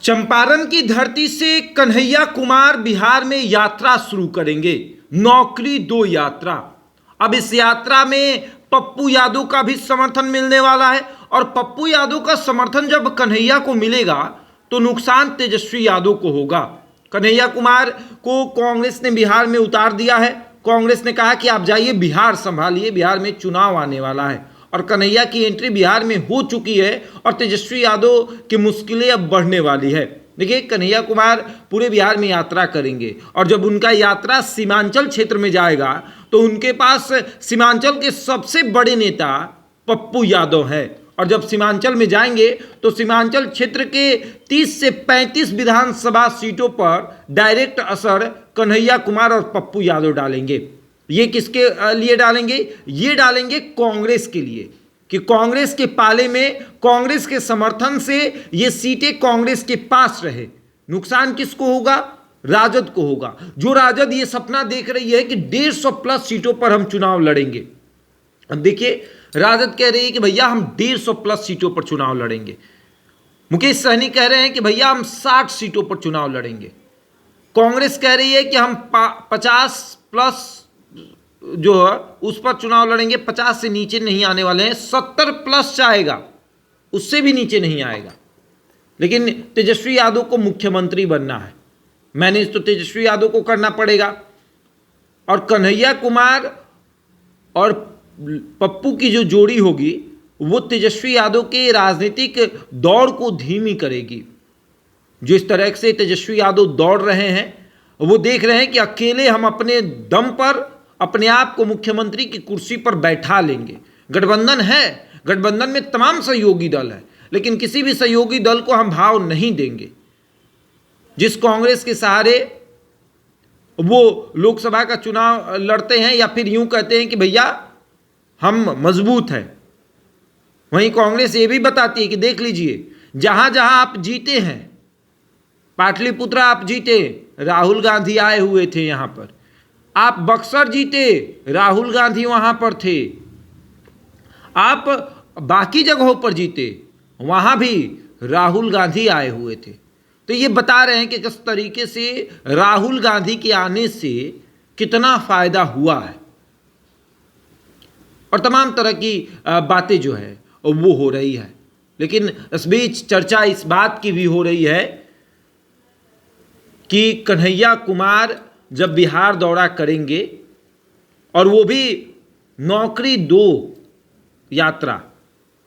चंपारण की धरती से कन्हैया कुमार बिहार में यात्रा शुरू करेंगे। नौकरी दो यात्रा। अब इस यात्रा में पप्पू यादव का भी समर्थन मिलने वाला है और पप्पू यादव का समर्थन जब कन्हैया को मिलेगा तो नुकसान तेजस्वी यादव को होगा। कन्हैया कुमार को कांग्रेस ने बिहार में उतार दिया है। कांग्रेस ने कहा कि आप जाइए बिहार संभालिए, बिहार में चुनाव आने वाला है और कन्हैया की एंट्री बिहार में हो चुकी है और तेजस्वी यादव की मुश्किलें अब बढ़ने वाली है। देखिए, कन्हैया कुमार पूरे बिहार में यात्रा करेंगे और जब उनका यात्रा सीमांचल क्षेत्र में जाएगा तो उनके पास सीमांचल के सबसे बड़े नेता पप्पू यादव है और जब सीमांचल में जाएंगे तो सीमांचल क्षेत्र के 30 से 35 विधानसभा सीटों पर डायरेक्ट असर कन्हैया कुमार और पप्पू यादव डालेंगे। ये किसके लिए डालेंगे? ये डालेंगे कांग्रेस के लिए कि कांग्रेस के पाले में, कांग्रेस के समर्थन से ये सीटें कांग्रेस के पास रहे। नुकसान किसको होगा? राजद को होगा। जो राजद ये सपना देख रही है कि 150 प्लस सीटों पर हम चुनाव लड़ेंगे। अब देखिए, राजद कह रही है कि भैया हम 150 प्लस सीटों पर चुनाव लड़ेंगे। मुकेश सहनी कह रहे हैं कि भैया हम 60 सीटों पर चुनाव लड़ेंगे। कांग्रेस कह रही है कि हम 50 प्लस जो है उस पर चुनाव लड़ेंगे, 50 से नीचे नहीं आने वाले हैं। 70 प्लस आएगा, उससे भी नीचे नहीं आएगा। लेकिन तेजस्वी यादव को मुख्यमंत्री बनना है, मैनेज तो तेजस्वी यादव को करना पड़ेगा और कन्हैया कुमार और पप्पू की जो जोड़ी होगी वो तेजस्वी यादव के राजनीतिक दौड़ को धीमी करेगी। जिस तरह से तेजस्वी यादव दौड़ रहे हैं, वो देख रहे हैं कि अकेले हम अपने दम पर अपने आप को मुख्यमंत्री की कुर्सी पर बैठा लेंगे। गठबंधन है, गठबंधन में तमाम सहयोगी दल है, लेकिन किसी भी सहयोगी दल को हम भाव नहीं देंगे। जिस कांग्रेस के सहारे वो लोकसभा का चुनाव लड़ते हैं या फिर यूं कहते हैं कि भैया हम मजबूत हैं, वहीं कांग्रेस ये भी बताती है कि देख लीजिए, जहां जहां आप जीते हैं, पाटलिपुत्र आप जीते, राहुल गांधी आए हुए थे यहां पर। आप बक्सर जीते, राहुल गांधी वहां पर थे। आप बाकी जगहों पर जीते, वहां भी राहुल गांधी आए हुए थे। तो ये बता रहे हैं कि किस तरीके से राहुल गांधी के आने से कितना फायदा हुआ है और तमाम तरह की बातें जो है वो हो रही है। लेकिन इस बीच चर्चा इस बात की भी हो रही है कि कन्हैया कुमार जब बिहार दौरा करेंगे और वो भी नौकरी दो यात्रा,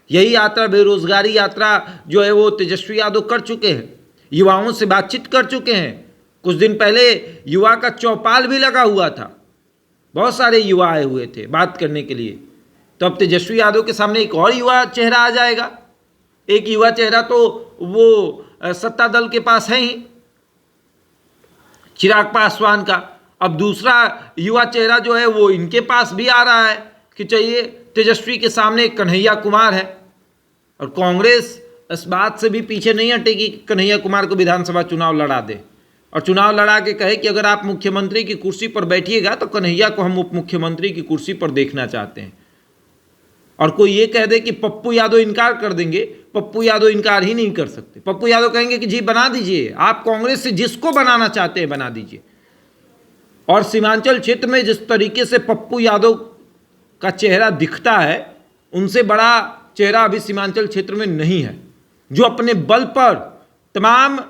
यही यात्रा बेरोजगारी यात्रा जो है वो तेजस्वी यादव कर चुके हैं, युवाओं से बातचीत कर चुके हैं। कुछ दिन पहले युवा का चौपाल भी लगा हुआ था, बहुत सारे युवा आए हुए थे बात करने के लिए। तो अब तेजस्वी यादव के सामने एक और युवा चेहरा आ जाएगा। एक युवा चेहरा तो वो सत्ता दल के पास है ही, चिराग पासवान का। अब दूसरा युवा चेहरा जो है वो इनके पास भी आ रहा है कि चाहिए तेजस्वी के सामने कन्हैया कुमार है। और कांग्रेस इस बात से भी पीछे नहीं हटेगी कि कन्हैया कुमार को विधानसभा चुनाव लड़ा दे और चुनाव लड़ा के कहे कि अगर आप मुख्यमंत्री की कुर्सी पर बैठिएगा तो कन्हैया को हम उप मुख्यमंत्री की कुर्सी पर देखना चाहते हैं। और कोई ये कह दे कि पप्पू यादव इनकार कर देंगे, पप्पू यादव इनकार ही नहीं कर सकते। पप्पू यादव कहेंगे कि जी बना दीजिए, आप कांग्रेस से जिसको बनाना चाहते हैं बना दीजिए। और सीमांचल क्षेत्र में जिस तरीके से पप्पू यादव का चेहरा दिखता है, उनसे बड़ा चेहरा अभी सीमांचल क्षेत्र में नहीं है, जो अपने बल पर तमाम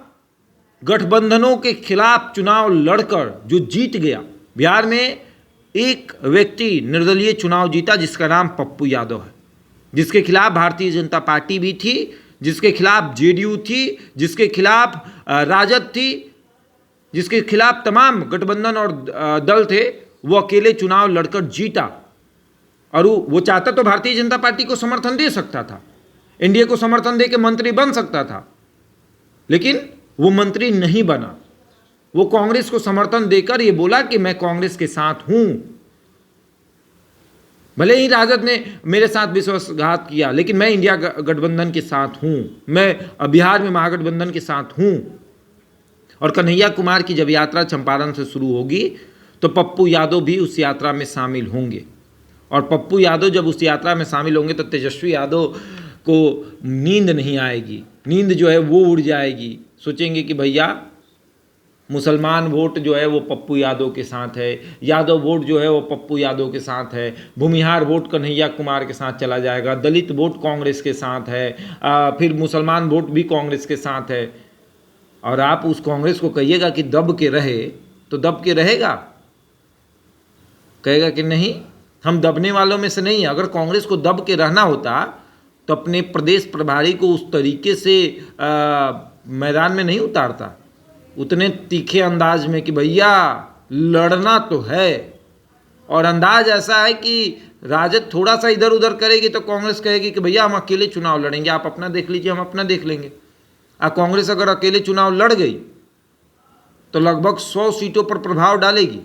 गठबंधनों के खिलाफ चुनाव लड़कर जो जीत गया। बिहार में एक व्यक्ति निर्दलीय चुनाव जीता जिसका नाम पप्पू यादव है, जिसके खिलाफ भारतीय जनता पार्टी भी थी, जिसके खिलाफ जेडीयू थी, जिसके खिलाफ राजद थी, जिसके खिलाफ तमाम गठबंधन और दल थे। वो अकेले चुनाव लड़कर जीता और वो चाहता तो भारतीय जनता पार्टी को समर्थन दे सकता था, एनडीए को समर्थन दे के मंत्री बन सकता था, लेकिन वो मंत्री नहीं बना। वो कांग्रेस को समर्थन देकर ये बोला कि मैं कांग्रेस के साथ हूं। भले ही राजद ने मेरे साथ विश्वासघात किया, लेकिन मैं इंडिया गठबंधन के साथ हूं, मैं बिहार में महागठबंधन के साथ हूं। और कन्हैया कुमार की जब यात्रा चंपारण से शुरू होगी तो पप्पू यादव भी उस यात्रा में शामिल होंगे और पप्पू यादव जब उस यात्रा में शामिल होंगे तो तेजस्वी यादव को नींद नहीं आएगी, नींद जो है वो उड़ जाएगी। सोचेंगे कि भैया मुसलमान वोट जो है वो पप्पू यादव के साथ है, यादव वोट जो है वो पप्पू यादव के साथ है, भूमिहार वोट कन्हैया कुमार के साथ चला जाएगा, दलित वोट कांग्रेस के साथ है, फिर मुसलमान वोट भी कांग्रेस के साथ है। और आप उस कांग्रेस को कहिएगा कि दब के रहे तो दब के रहेगा? कहेगा कि नहीं, हम दबने वालों में से नहीं है। अगर कांग्रेस को दब के रहना होता तो अपने प्रदेश प्रभारी को उस तरीके से मैदान में नहीं उतारता, उतने तीखे अंदाज में कि भैया लड़ना तो है। और अंदाज ऐसा है कि राजद थोड़ा सा इधर उधर करेगी तो कांग्रेस कहेगी कि भैया हम अकेले चुनाव लड़ेंगे, आप अपना देख लीजिए, हम अपना देख लेंगे। और कांग्रेस अगर अकेले चुनाव लड़ गई तो लगभग 100 सीटों पर प्रभाव डालेगी,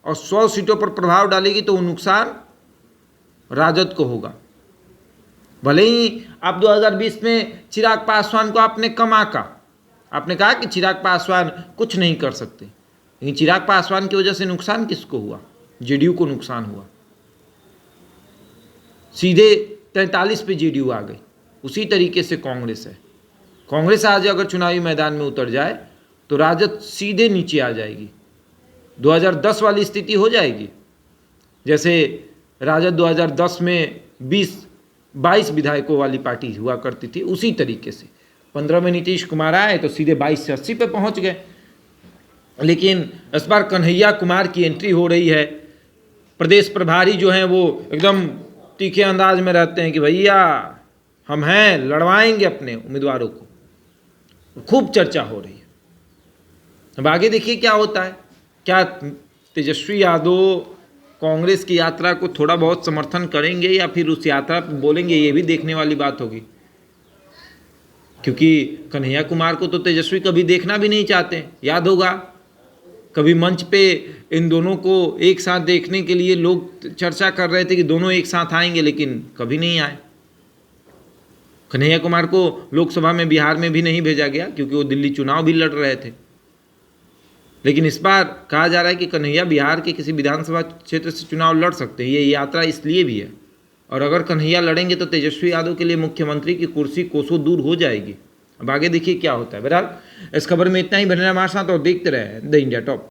और 100 सीटों पर प्रभाव डालेगी तो वो नुकसान राजद को होगा। भले ही आप 2020 में चिराग पासवान को आपने कम आंका, आपने कहा कि चिराग पासवान कुछ नहीं कर सकते, लेकिन चिराग पासवान की वजह से नुकसान किसको हुआ? जेडीयू को नुकसान हुआ। सीधे 43 पे जेडीयू आ गई। उसी तरीके से कांग्रेस है। कांग्रेस आज अगर चुनावी मैदान में उतर जाए तो राजद सीधे नीचे आ जाएगी, 2010 वाली स्थिति हो जाएगी। जैसे राजद 2010 में 22 विधायकों वाली पार्टी हुआ करती थी, उसी तरीके से 15 में नीतीश कुमार आए तो सीधे 22 से 80 पे पहुंच गए। लेकिन इस बार कन्हैया कुमार की एंट्री हो रही है। प्रदेश प्रभारी जो हैं वो एकदम तीखे अंदाज में रहते हैं कि भैया हम हैं, लड़वाएंगे अपने उम्मीदवारों को। खूब चर्चा हो रही है। अब आगे देखिए क्या होता है। क्या तेजस्वी यादव कांग्रेस की यात्रा को थोड़ा बहुत समर्थन करेंगे या फिर उस यात्रा पर बोलेंगे, ये भी देखने वाली बात होगी। क्योंकि कन्हैया कुमार को तो तेजस्वी कभी देखना भी नहीं चाहते। याद होगा कभी मंच पे इन दोनों को एक साथ देखने के लिए लोग चर्चा कर रहे थे कि दोनों एक साथ आएंगे, लेकिन कभी नहीं आए। कन्हैया कुमार को लोकसभा में बिहार में भी नहीं भेजा गया क्योंकि वो दिल्ली चुनाव भी लड़ रहे थे। लेकिन इस बार कहा जा रहा है कि कन्हैया बिहार के किसी विधानसभा क्षेत्र से चुनाव लड़ सकते हैं। ये यात्रा इसलिए भी है। और अगर कन्हैया लड़ेंगे तो तेजस्वी यादव के लिए मुख्यमंत्री की कुर्सी कोसों दूर हो जाएगी। अब आगे देखिए क्या होता है। बहरहाल इस खबर में इतना ही। बने रहे हमारे साथ और देखते रहे द इंडिया टॉप।